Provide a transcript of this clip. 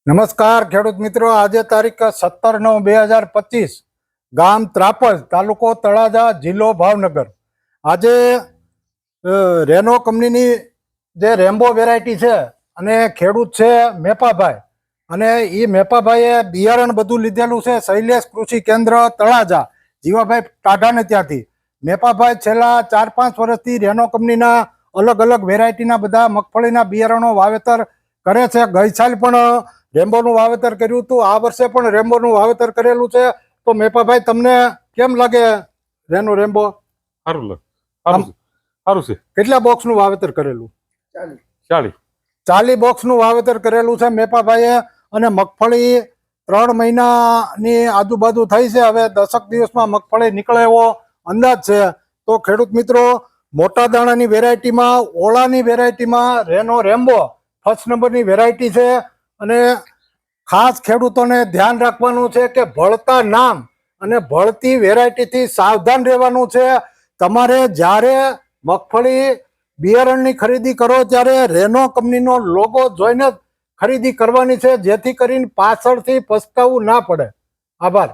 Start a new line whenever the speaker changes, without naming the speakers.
નમસ્કાર ખેડૂત મિત્રો, આજે તારીખ 17/9/2025, ગામ ત્રાપજ, તાલુકો તળાજા, જિલ્લો ભાવનગર. આજે રેનો કંપનીની જે રેમ્બો વેરાયટી છે અને ખેડૂત છે મેપાભાઈ, અને એ મેપાભાઈએ બિયારણ બધું લીધેલું છે શૈલેષ કૃષિ કેન્દ્ર તળાજા, જીવાભાઈ ટાઢાને ત્યાંથી. મેપાભાઈ છેલ્લા 4-5 વર્ષથી રેનો કંપનીના અલગ અલગ વેરાયટીના બધા મગફળીના બિયારણો વાવેતર કરે છે. ગઈ સાલ પણ રેમ્બોનું વાવેતર કર્યું હતું, આ વર્ષે પણ રેમ્બોનું વાવેતર કરેલું છે. તો મેપાભાઈ, તમને કેમ લાગે રેમ્બો?
સારું છે.
કેટલા બોક્સનું વાવેતર કરેલું? 40 બોક્સનું વાવેતર કરેલું છે મેપાભાઈએ. અને મગફળી 3 મહિનાની આજુબાજુ થઈ છે. હવે 10 દિવસમાં મગફળી નીકળે એવો અંદાજ છે. તો ખેડૂત મિત્રો, મોટા દાણાની વેરાયટીમાં, ઓળાની વેરાયટીમાં રેમ્બો ફર્સ્ટ નંબરની વેરાયટી છે. અને ખાસ ખેડૂતોને ધ્યાન રાખવાનું છે કે ભળતા નામ અને ભળતી વેરાયટીથી સાવધાન રહેવાનું છે. તમારે જ્યારે મગફળી બિયારણની ખરીદી કરો ત્યારે રેનો કંપનીનો લોગો જોઈને જ ખરીદી કરવાની છે, જેથી કરીને પાછળથી પસ્તાવું ના પડે. આભાર.